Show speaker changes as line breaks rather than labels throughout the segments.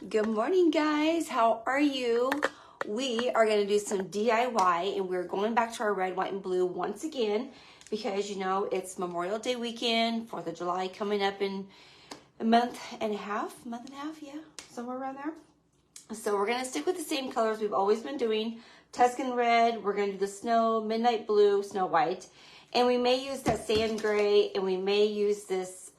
Good morning, guys. How are you? We are going to do some DIY, and we're going back to our red, white, and blue once again because, you know, it's Memorial Day weekend, 4th of July coming up in a month and a half, yeah, somewhere around there. So we're going to stick with the same colors we've always been doing. Tuscan red, we're going to do the snow, midnight blue, snow white. And we may use that sand gray, and we may use this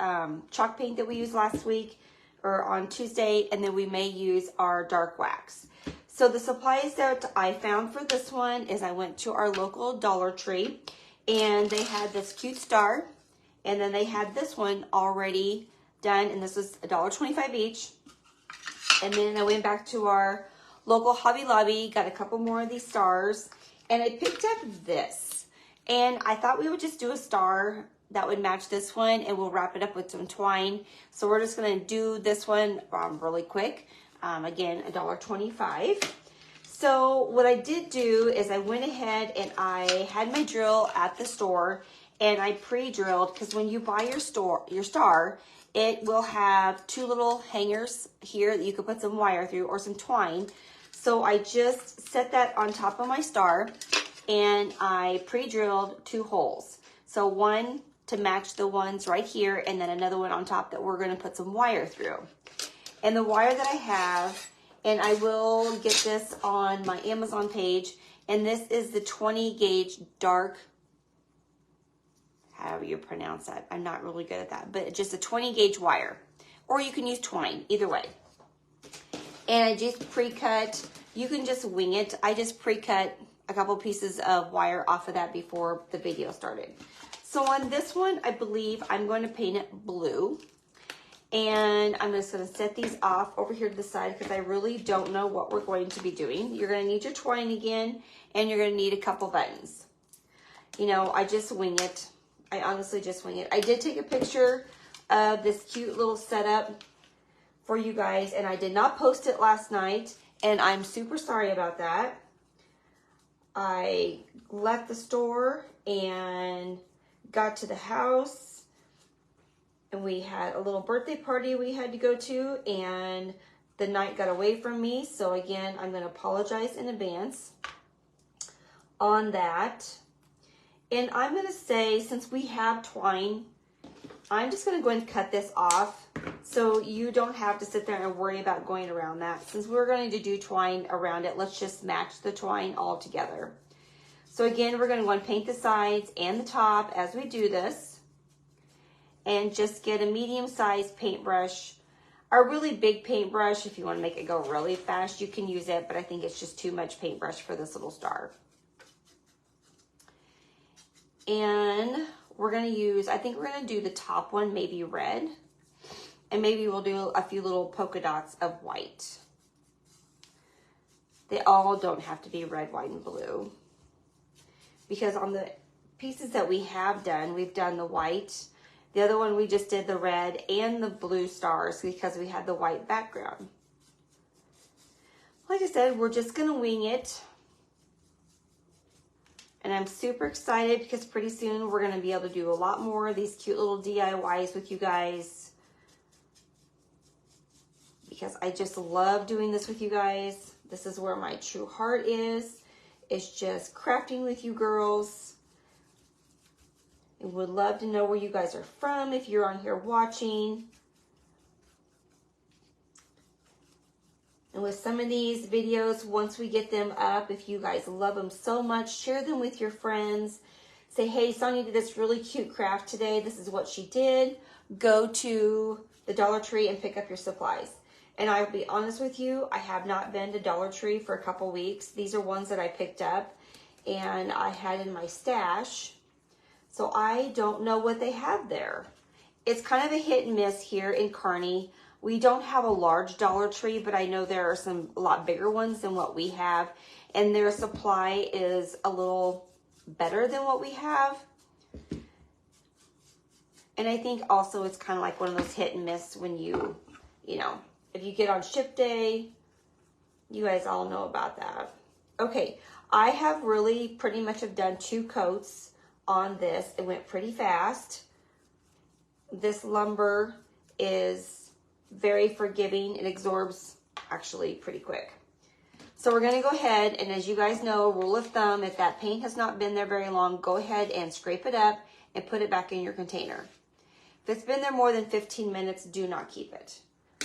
chalk paint that we used last week or on Tuesday, and then we may use our dark wax. So the supplies that I found for this one is I went to our local Dollar Tree, and they had this cute star, and then they had this one already done, and this was $1.25 each. And then I went back to our local Hobby Lobby, got a couple more of these stars, and I picked up this. And I thought we would just do a star that would match this one, and we'll wrap it up with some twine. So we're just gonna do this one really quick. Again, $1.25. So what I did do is I went ahead and I had my drill at the store, and I pre-drilled, because when you buy your star, it will have two little hangers here that you could put some wire through or some twine. So I just set that on top of my star, and I pre-drilled 2 holes. So one to match the ones right here, and then another one on top that we're going to put some wire through. And the wire that I have, and I will get this on my Amazon page, and this is the 20 gauge dark, however you pronounce that. I'm not really good at that, but just a 20 gauge wire, or you can use twine, either way. And I just pre-cut, you can just wing it. I just pre-cut a couple pieces of wire off of that before the video started. So on this one, I believe I'm going to paint it blue. And I'm just going to set these off over here to the side because I really don't know what we're going to be doing. You're going to need your twine again, and you're going to need a couple buttons. You know, I just wing it. I honestly just wing it. I did take a picture of this cute little setup for you guys, and I did not post it last night, and I'm super sorry about that. I left the store and got to the house, and we had a little birthday party we had to go to, and the night got away from me. So again, I'm going to apologize in advance on that. And I'm going to say, since we have twine, I'm just going to go ahead and cut this off so you don't have to sit there and worry about going around that. Since we're going to do twine around it, let's just match the twine all together. So again, we're going to go and paint the sides and the top as we do this. And just get a medium-sized paintbrush. A really big paintbrush, if you want to make it go really fast, you can use it, but I think it's just too much paintbrush for this little star. And we're going to use, I think we're going to do the top one maybe red. And maybe we'll do a few little polka dots of white. They all don't have to be red, white, and blue. Because on the pieces that we have done, we've done the white. The other one, we just did the red and the blue stars because we had the white background. Like I said, we're just going to wing it. And I'm super excited because pretty soon we're going to be able to do a lot more of these cute little DIYs with you guys. Because I just love doing this with you guys. This is where my true heart is. It's just crafting with you girls. I would love to know where you guys are from if you're on here watching. And with some of these videos, once we get them up, if you guys love them so much, share them with your friends. Say, hey, Sonya did this really cute craft today. This is what she did. Go to the Dollar Tree and pick up your supplies. And I'll be honest with you, I have not been to Dollar Tree for a couple weeks. These are ones that I picked up and I had in my stash. So I don't know what they have there. It's kind of a hit and miss here in Kearney. We don't have a large Dollar Tree, but I know there are a lot bigger ones than what we have. And their supply is a little better than what we have. And I think also it's kind of like one of those hit and miss when you know, if you get on ship day, you guys all know about that. Okay, I have really pretty much have done 2 coats on this. It went pretty fast. This lumber is very forgiving. It absorbs actually pretty quick. So we're going to go ahead, and as you guys know, rule of thumb, if that paint has not been there very long, go ahead and scrape it up and put it back in your container. If it's been there more than 15 minutes, do not keep it.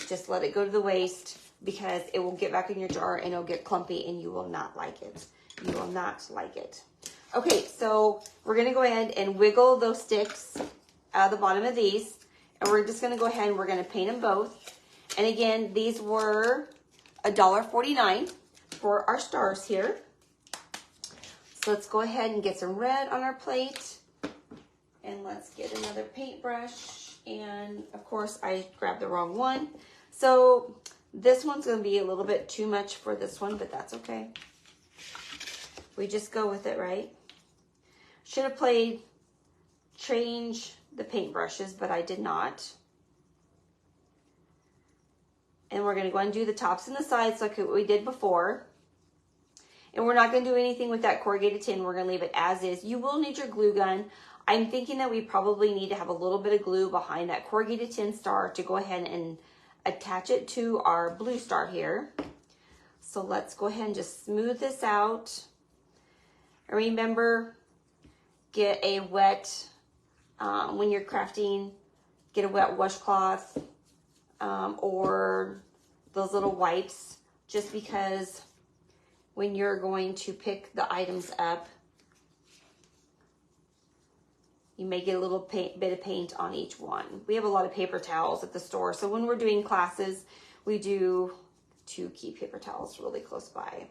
Just let it go to the waste, because it will get back in your jar and it'll get clumpy and you will not like it. You will not like it. Okay, so we're going to go ahead and wiggle those sticks out of the bottom of these, and we're just going to go ahead and we're going to paint them both. And again, these were $1.49 for our stars here. So let's go ahead and get some red on our plate. And let's get another paintbrush. And of course, I grabbed the wrong one. So this one's going to be a little bit too much for this one, but that's okay. We just go with it, right? Should have change the paintbrushes, but I did not. And we're going to go and do the tops and the sides like we did before. And we're not going to do anything with that corrugated tin. We're going to leave it as is. You will need your glue gun. I'm thinking that we probably need to have a little bit of glue behind that corrugated tin star to go ahead and attach it to our blue star here. So let's go ahead and just smooth this out. And remember, get a wet, when you're crafting, get a wet washcloth or those little wipes, just because when you're going to pick the items up, you may get a little bit of paint on each one. We have a lot of paper towels at the store, so when we're doing classes, we do to keep paper towels really close by.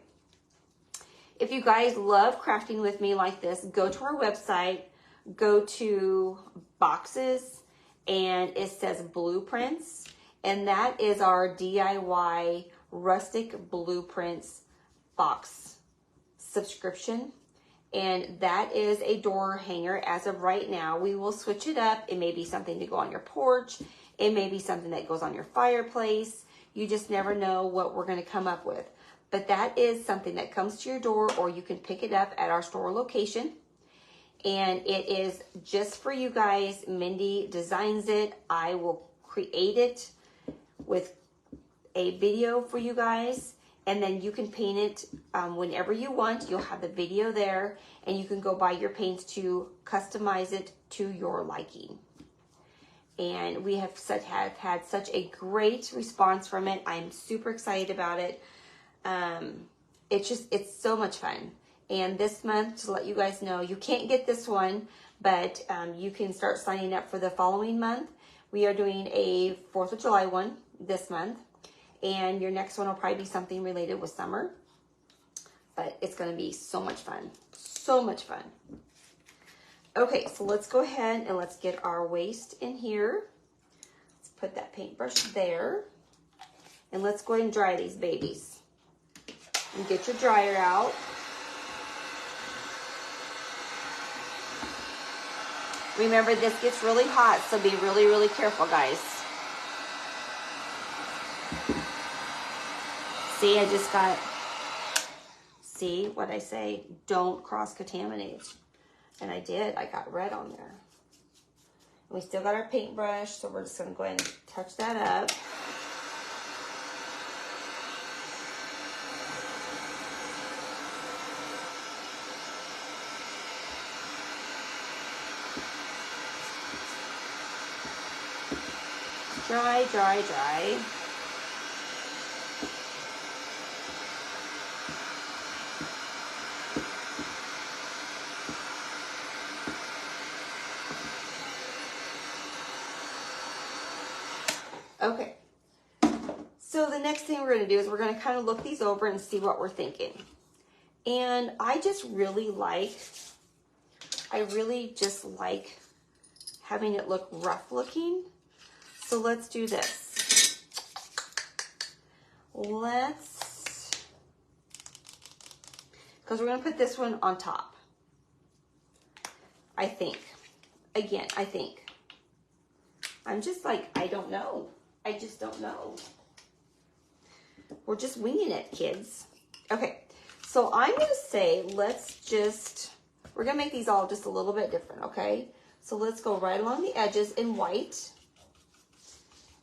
If you guys love crafting with me like this, go to our website, go to boxes, and it says blueprints, and that is our DIY rustic blueprints box subscription. And that is a door hanger as of right now. We will switch it up. It may be something to go on your porch. It may be something that goes on your fireplace. You just never know what we're going to come up with. But that is something that comes to your door, or you can pick it up at our store location. And it is just for you guys. Mindy designs it. I will create it with a video for you guys. And then you can paint it whenever you want. You'll have the video there, and you can go buy your paints to customize it to your liking. And we have had such a great response from it. I'm super excited about it. It's so much fun. And this month, to let you guys know, you can't get this one, but you can start signing up for the following month. We are doing a 4th of July one this month. And your next one will probably be something related with summer. But it's going to be so much fun. So much fun. Okay, so let's go ahead and let's get our waste in here. Let's put that paintbrush there. And let's go ahead and dry these babies. And get your dryer out. Remember, this gets really hot, so be really, really careful, guys. See, I just got, see what I say? Don't cross-contaminate. And I did. I got red on there. And we still got our paintbrush, so we're just going to go ahead and touch that up. Dry, dry, dry. Okay, so the next thing we're going to do is we're going to kind of look these over and see what we're thinking. And I really just like having it look rough looking. So let's do this. Because we're going to put this one on top. I think. Again, I think. I'm just like, I don't know. I just don't know. We're just winging it, kids. Okay, so I'm going to say, we're going to make these all just a little bit different, okay? So let's go right along the edges in white.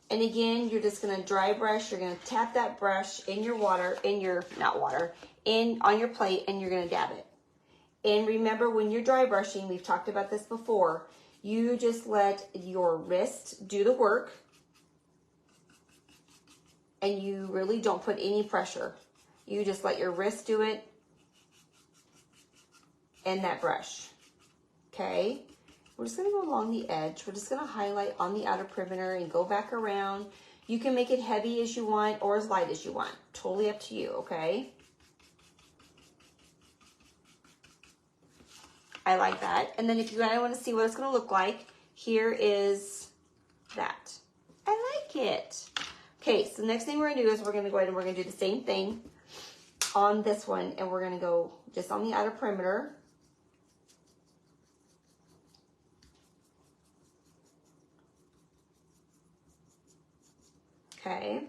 And again, you're just gonna dry brush. You're gonna tap that brush in your water, on your plate, and you're gonna dab it. And remember, when you're dry brushing, we've talked about this before, you just let your wrist do the work, and you really don't put any pressure. You just let your wrist do it and that brush, okay? We're just gonna go along the edge. We're just gonna highlight on the outer perimeter and go back around. You can make it heavy as you want or as light as you want. Totally up to you, okay? I like that. And then if you want to see what it's gonna look like, here is that. I like it. Okay, so the next thing we're gonna do is we're gonna go ahead and we're gonna do the same thing on this one, and we're gonna go just on the outer perimeter. Okay.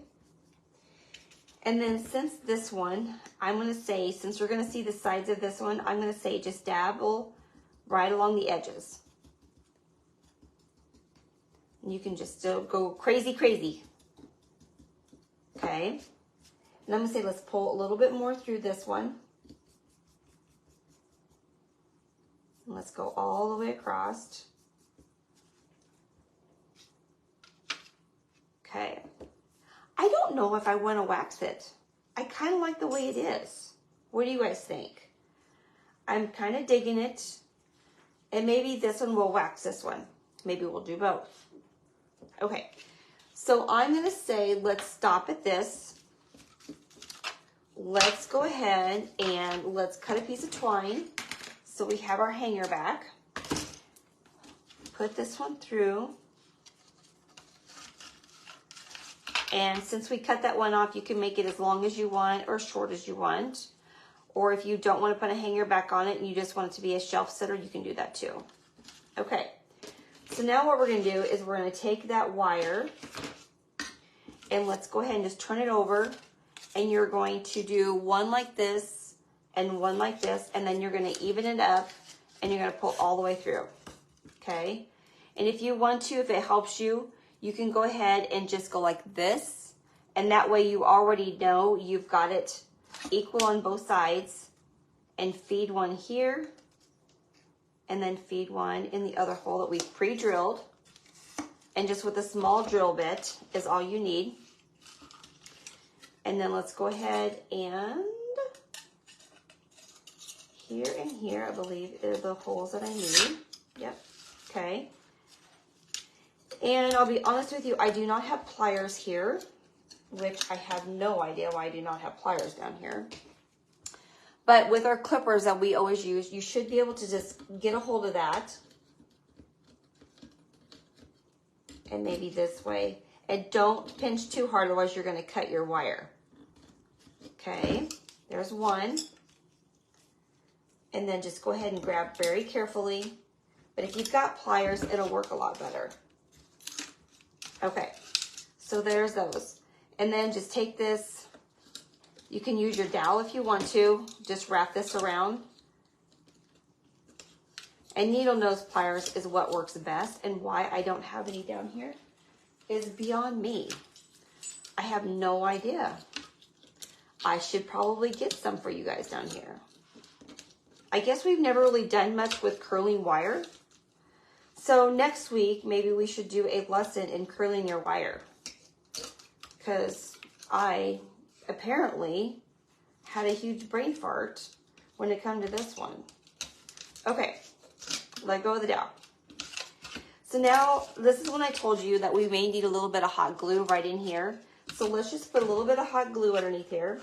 And then since this one, I'm going to say, since we're going to see the sides of this one, I'm going to say just dabble right along the edges. And you can just still go crazy, crazy. Okay. And I'm going to say let's pull a little bit more through this one. And let's go all the way across. Okay. I don't know if I want to wax it. I kind of like the way it is. What do you guys think? I'm kind of digging it. And maybe this one will wax this one. Maybe we'll do both. Okay. So I'm going to say let's stop at this. Let's go ahead and let's cut a piece of twine. So we have our hanger back. Put this one through. And since we cut that one off, you can make it as long as you want or short as you want. Or if you don't want to put a hanger back on it and you just want it to be a shelf sitter, you can do that too. Okay, so now what we're going to do is we're going to take that wire and let's go ahead and just turn it over. And you're going to do one like this and one like this, and then you're going to even it up and you're going to pull all the way through. Okay, and if you want to, if it helps you, you can go ahead and just go like this, and that way you already know you've got it equal on both sides, and feed one here, and then feed one in the other hole that we've pre-drilled, and just with a small drill bit is all you need. And then let's go ahead and here and here, I believe, are the holes that I need. Yep, okay. And I'll be honest with you, I do not have pliers here, which I have no idea why I do not have pliers down here. But with our clippers that we always use, you should be able to just get a hold of that. And maybe this way. And don't pinch too hard, otherwise you're going to cut your wire. Okay, there's one. And then just go ahead and grab very carefully. But if you've got pliers, it'll work a lot better. Okay, so there's those. And then just take this, you can use your dowel if you want to, just wrap this around. And needle nose pliers is what works best, and why I don't have any down here is beyond me. I have no idea. I should probably get some for you guys down here. I guess we've never really done much with curling wire. So next week, maybe we should do a lesson in curling your wire. Because I apparently had a huge brain fart when it comes to this one. Okay, let go of the dowel. So now, this is when I told you that we may need a little bit of hot glue right in here. So let's just put a little bit of hot glue underneath here.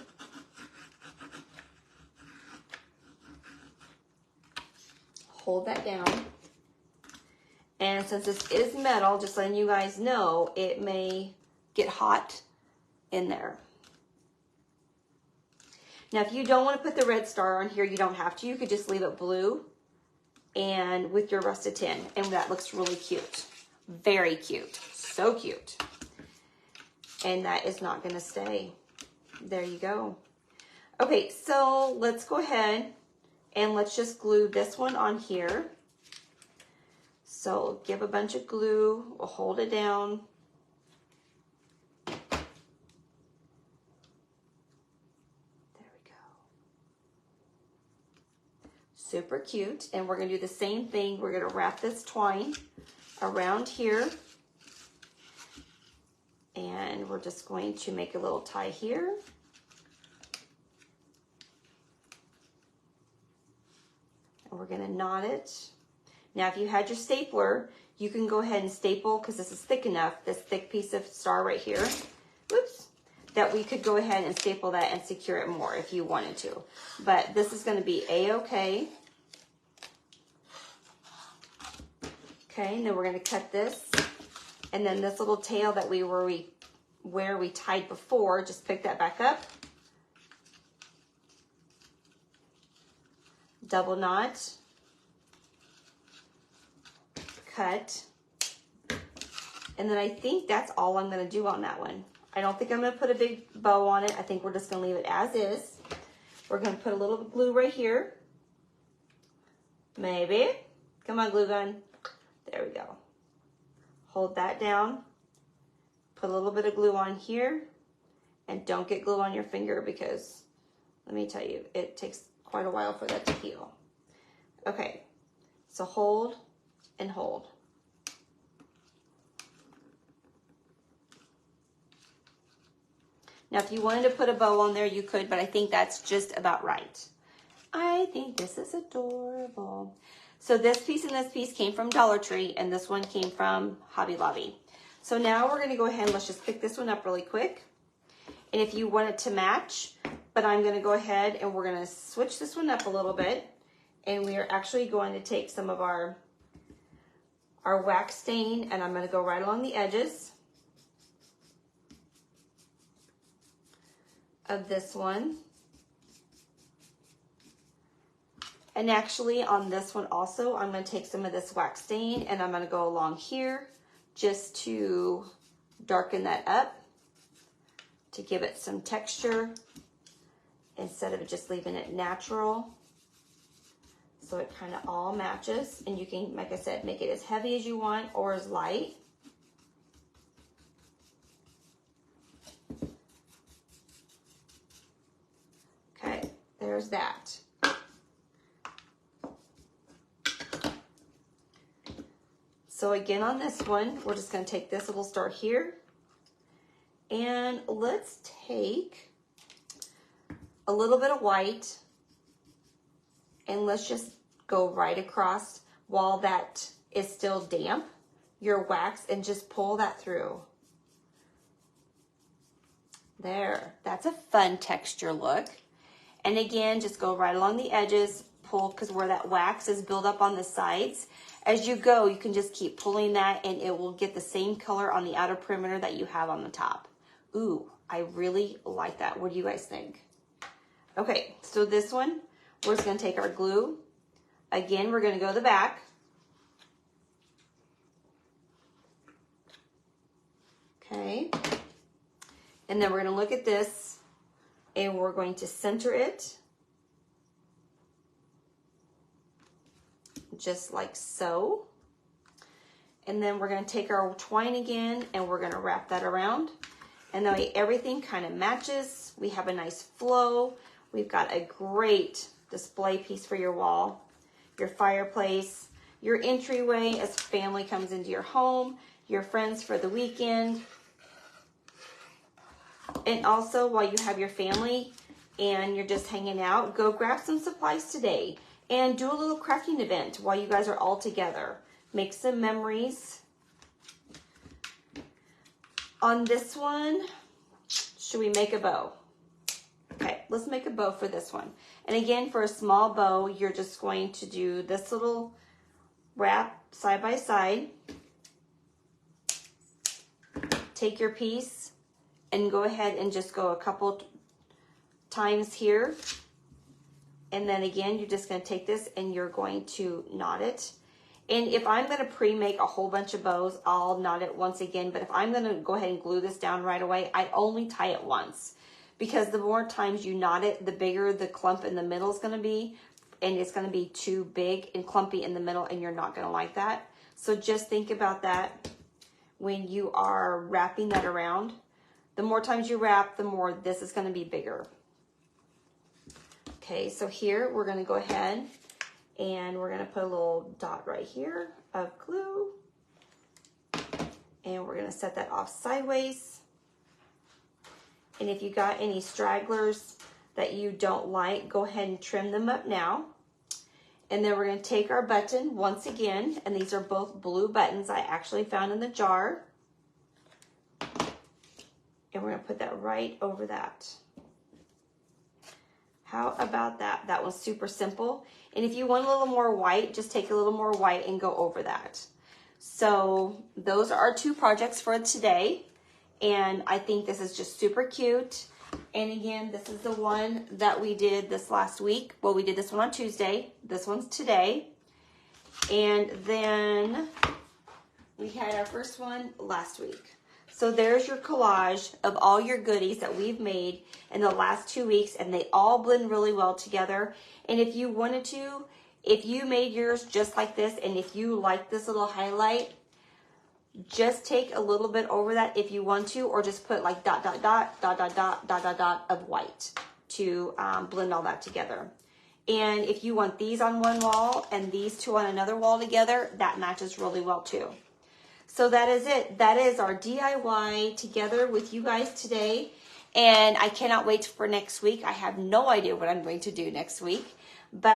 Hold that down. And since this is metal, just letting you guys know, it may get hot in there. Now, if you don't want to put the red star on here, you don't have to. You could just leave it blue and with your rusted tin, and that looks really cute. Very cute. So cute. And that is not going to stay. There you go. Okay, so let's go ahead and let's just glue this one on here. So give a bunch of glue, we'll hold it down. Super cute. And we're going to do the same thing. We're going to wrap this twine around here. And we're just going to make a little tie here. And we're going to knot it. Now, if you had your stapler, you can go ahead and staple, because this is thick enough, this thick piece of star right here, whoops, that we could go ahead and staple that and secure it more if you wanted to. But this is going to be A-okay. Okay, and then we're going to cut this. And then this little tail that where we tied before, just pick that back up. Double knot. Cut. And then I think that's all I'm going to do on that one. I don't think I'm going to put a big bow on it. I think we're just going to leave it as is. We're going to put a little glue right here. Maybe. Come on, glue gun. There we go. Hold that down. Put a little bit of glue on here. And don't get glue on your finger, because let me tell you, it takes quite a while for that to heal. Okay. So hold and hold. Now, if you wanted to put a bow on there, you could, but I think that's just about right. I think this is adorable. So this piece and this piece came from Dollar Tree, and this one came from Hobby Lobby. So now we're going to go ahead and let's just pick this one up really quick. And if you want it to match, but I'm going to go ahead and we're going to switch this one up a little bit. And we are actually going to take some of our wax stain, and I'm going to go right along the edges of this one. And actually on this one also, I'm going to take some of this wax stain and I'm going to go along here just to darken that up, to give it some texture instead of just leaving it natural. So it kind of all matches, and you can, like I said, make it as heavy as you want or as light. Okay, there's that. So again, on this one, we're just going to take this little star here, and let's take a little bit of white, and let's just go right across while that is still damp, your wax, and just pull that through. There, that's a fun texture look. And again, just go right along the edges, pull, because where that wax is built up on the sides, as you go, you can just keep pulling that and it will get the same color on the outer perimeter that you have on the top. Ooh, I really like that. What do you guys think? Okay, so this one, we're just going to take our glue. Again, we're going to go to the back. Okay. And then we're going to look at this and we're going to center it. Just like so. And then we're going to take our twine again and we're going to wrap that around. And that way everything kind of matches. We have a nice flow. We've got a great display piece for your wall, your fireplace, your entryway as family comes into your home, your friends for the weekend. And also while you have your family and you're just hanging out, go grab some supplies today and do a little crafting event while you guys are all together. Make some memories. On this one, should we make a bow? Okay, let's make a bow for this one. And again, for a small bow, you're just going to do this little wrap side by side. Take your piece and go ahead and just go a couple times here. And then again, you're just going to take this and you're going to knot it. And if I'm going to pre-make a whole bunch of bows, I'll knot it once again. But if I'm going to go ahead and glue this down right away, I only tie it once. Because the more times you knot it, the bigger the clump in the middle is going to be. And it's going to be too big and clumpy in the middle, and you're not going to like that. So just think about that when you are wrapping that around. The more times you wrap, the more this is going to be bigger. Okay, so here we're going to go ahead And we're gonna put a little dot right here of glue. And we're gonna set that off sideways. And if you got any stragglers that you don't like, go ahead and trim them up now. And then we're gonna take our button once again, and these are both blue buttons I actually found in the jar. And we're gonna put that right over that. How about that? That was super simple. And if you want a little more white, just take a little more white and go over that. So those are our 2 projects for today. And I think this is just super cute. And again, this is the one that we did this last week. Well, we did this one on Tuesday. This one's today. And then we had our first one last week. So there's your collage of all your goodies that we've made in the last 2 weeks, and they all blend really well together. And if you wanted to, if you made yours just like this, and if you like this little highlight, just take a little bit over that if you want to, or just put like dot, dot, dot, dot, dot, dot, dot, dot, dot of white to blend all that together. And if you want these on one wall and these 2 on another wall together, that matches really well too. So that is it. That is our DIY together with you guys today. And I cannot wait for next week. I have no idea what I'm going to do next week, but